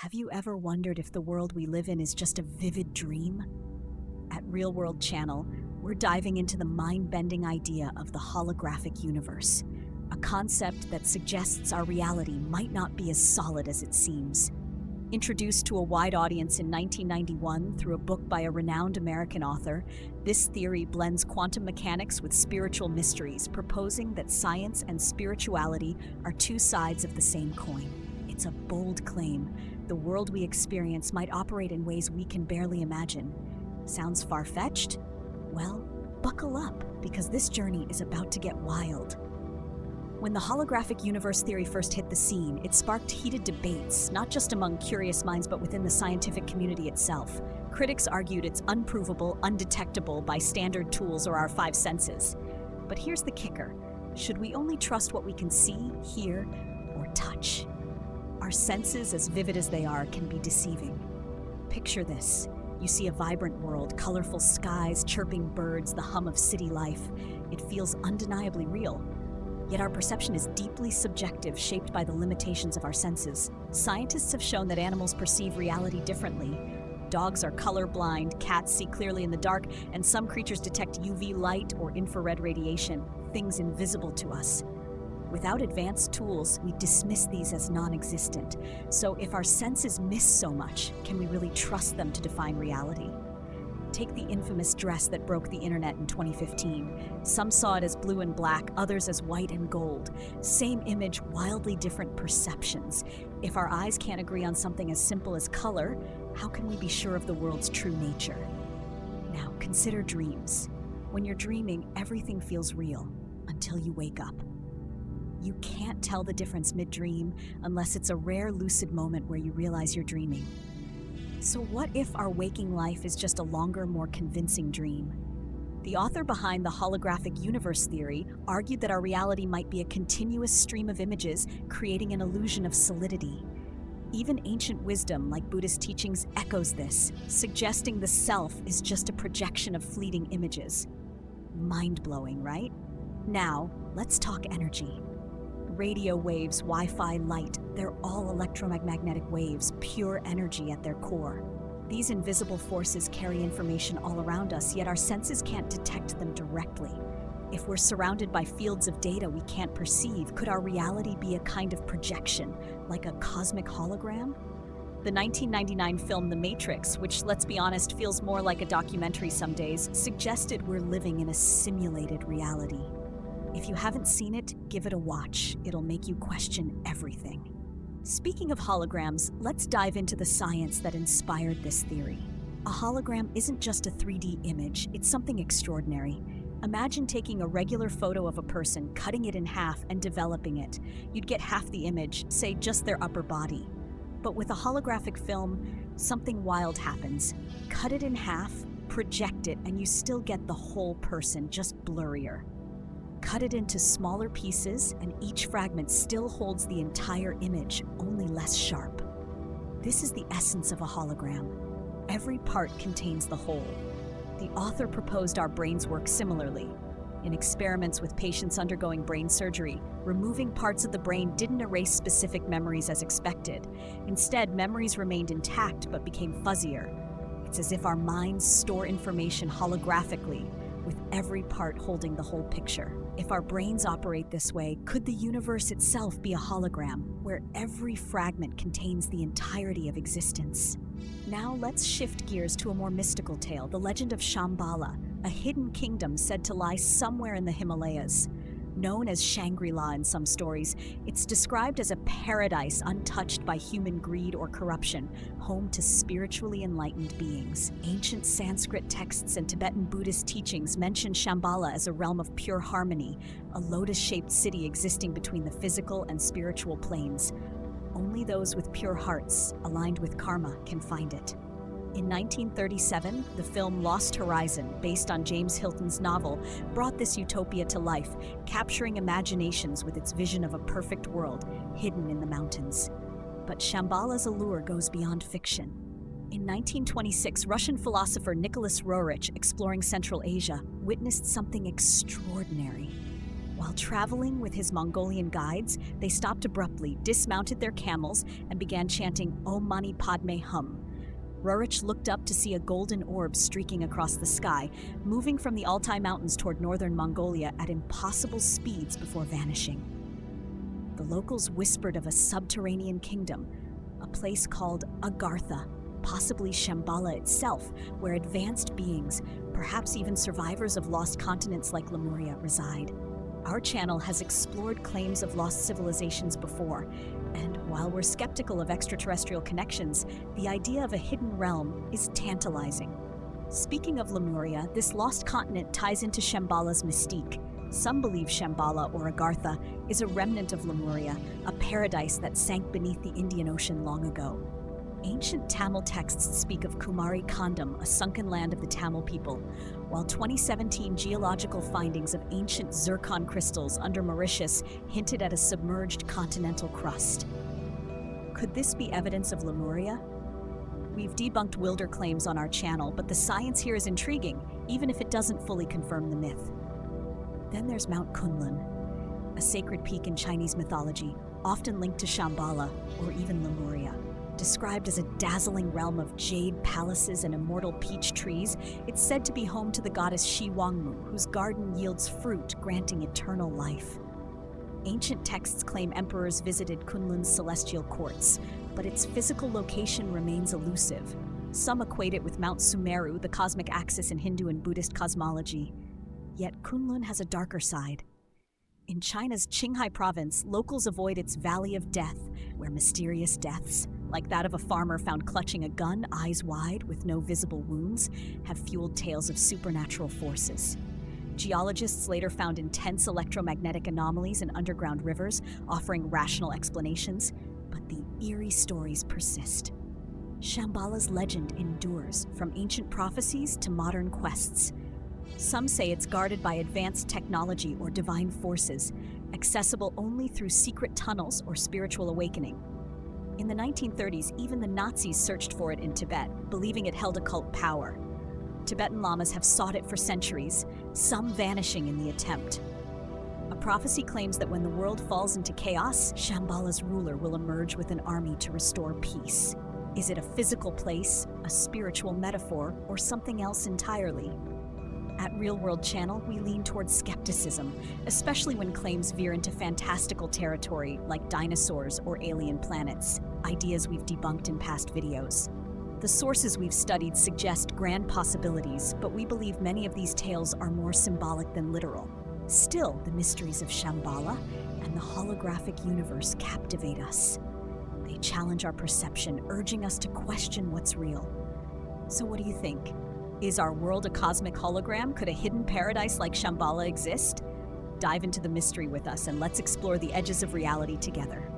Have you ever wondered if the world we live in is just a vivid dream? At Real World Channel, we're diving into the mind-bending idea of the holographic universe, a concept that suggests our reality might not be as solid as it seems. Introduced to a wide audience in 1991 through a book by a renowned American author, this theory blends quantum mechanics with spiritual mysteries, proposing that science and spirituality are two sides of the same coin. It's a bold claim. The world we experience might operate in ways we can barely imagine. Sounds far-fetched? Well, buckle up, because this journey is about to get wild. When the holographic universe theory first hit the scene, it sparked heated debates, not just among curious minds but within the scientific community itself. Critics argued it's unprovable, undetectable by standard tools or our five senses. But here's the kicker. Should we only trust what we can see, hear, or touch? Our senses, as vivid as they are, can be deceiving. Picture this. You see a vibrant world, colorful skies, chirping birds, the hum of city life. It feels undeniably real. Yet our perception is deeply subjective, shaped by the limitations of our senses. Scientists have shown that animals perceive reality differently. Dogs are colorblind, cats see clearly in the dark, and some creatures detect UV light or infrared radiation, things invisible to us. Without advanced tools, we dismiss these as non-existent. So if our senses miss so much, can we really trust them to define reality? Take the infamous dress that broke the internet in 2015. Some saw it as blue and black, others as white and gold. Same image, wildly different perceptions. If our eyes can't agree on something as simple as color, how can we be sure of the world's true nature? Now, consider dreams. When you're dreaming, everything feels real until you wake up. You can't tell the difference mid-dream unless it's a rare lucid moment where you realize you're dreaming. So what if our waking life is just a longer, more convincing dream? The author behind the holographic universe theory argued that our reality might be a continuous stream of images, creating an illusion of solidity. Even ancient wisdom, like Buddhist teachings, echoes this, suggesting the self is just a projection of fleeting images. Mind-blowing, right? Now, let's talk energy. Radio waves, Wi-Fi, light, they're all electromagnetic waves, pure energy at their core. These invisible forces carry information all around us, yet our senses can't detect them directly. If we're surrounded by fields of data we can't perceive, could our reality be a kind of projection, like a cosmic hologram? The 1999 film The Matrix, which, let's be honest, feels more like a documentary some days, suggested we're living in a simulated reality. If you haven't seen it, give it a watch. It'll make you question everything. Speaking of holograms, let's dive into the science that inspired this theory. A hologram isn't just a 3D image, it's something extraordinary. Imagine taking a regular photo of a person, cutting it in half, and developing it. You'd get half the image, say just their upper body. But with a holographic film, something wild happens. Cut it in half, project it, and you still get the whole person, just blurrier. Cut it into smaller pieces, and each fragment still holds the entire image, only less sharp. This is the essence of a hologram. Every part contains the whole. The author proposed our brains work similarly. In experiments with patients undergoing brain surgery, removing parts of the brain didn't erase specific memories as expected. Instead, memories remained intact but became fuzzier. It's as if our minds store information holographically, with every part holding the whole picture. If our brains operate this way, could the universe itself be a hologram, where every fragment contains the entirety of existence? Now let's shift gears to a more mystical tale, the legend of Shambhala, a hidden kingdom said to lie somewhere in the Himalayas. Known as Shangri-La in some stories, it's described as a paradise untouched by human greed or corruption, home to spiritually enlightened beings. Ancient Sanskrit texts and Tibetan Buddhist teachings mention Shambhala as a realm of pure harmony, a lotus-shaped city existing between the physical and spiritual planes. Only those with pure hearts, aligned with karma, can find it. In 1937, the film Lost Horizon, based on James Hilton's novel, brought this utopia to life, capturing imaginations with its vision of a perfect world hidden in the mountains. But Shambhala's allure goes beyond fiction. In 1926, Russian philosopher Nicholas Roerich, exploring Central Asia, witnessed something extraordinary. While traveling with his Mongolian guides, they stopped abruptly, dismounted their camels, and began chanting Om Mani Padme Hum. Rurich looked up to see a golden orb streaking across the sky, moving from the Altai Mountains toward northern Mongolia at impossible speeds before vanishing. The locals whispered of a subterranean kingdom, a place called Agartha, possibly Shambhala itself, where advanced beings, perhaps even survivors of lost continents like Lemuria, reside. Our channel has explored claims of lost civilizations before, and while we're skeptical of extraterrestrial connections, the idea of a hidden realm is tantalizing. Speaking of Lemuria, this lost continent ties into Shambhala's mystique. Some believe Shambhala, or Agartha, is a remnant of Lemuria, a paradise that sank beneath the Indian Ocean long ago. Ancient Tamil texts speak of Kumari Kandam, a sunken land of the Tamil people, while 2017 geological findings of ancient zircon crystals under Mauritius hinted at a submerged continental crust. Could this be evidence of Lemuria? We've debunked Wilder claims on our channel, but the science here is intriguing, even if it doesn't fully confirm the myth. Then there's Mount Kunlun, a sacred peak in Chinese mythology, often linked to Shambhala or even Lemuria. Described as a dazzling realm of jade palaces and immortal peach trees, it's said to be home to the goddess Shi Wangmu, whose garden yields fruit, granting eternal life. Ancient texts claim emperors visited Kunlun's celestial courts, but its physical location remains elusive. Some equate it with Mount Sumeru, the cosmic axis in Hindu and Buddhist cosmology. Yet Kunlun has a darker side. In China's Qinghai province, locals avoid its Valley of Death, where mysterious deaths, like that of a farmer found clutching a gun, eyes wide, with no visible wounds, have fueled tales of supernatural forces. Geologists later found intense electromagnetic anomalies in underground rivers, offering rational explanations, but the eerie stories persist. Shambhala's legend endures, from ancient prophecies to modern quests. Some say it's guarded by advanced technology or divine forces, accessible only through secret tunnels or spiritual awakening. In the 1930s, even the Nazis searched for it in Tibet, believing it held occult power. Tibetan lamas have sought it for centuries, some vanishing in the attempt. A prophecy claims that when the world falls into chaos, Shambhala's ruler will emerge with an army to restore peace. Is it a physical place, a spiritual metaphor, or something else entirely? At Real World Channel, we lean towards skepticism, especially when claims veer into fantastical territory like dinosaurs or alien planets, ideas we've debunked in past videos. The sources we've studied suggest grand possibilities, but we believe many of these tales are more symbolic than literal. Still, the mysteries of Shambhala and the holographic universe captivate us. They challenge our perception, urging us to question what's real. So what do you think? Is our world a cosmic hologram? Could a hidden paradise like Shambhala exist? Dive into the mystery with us and let's explore the edges of reality together.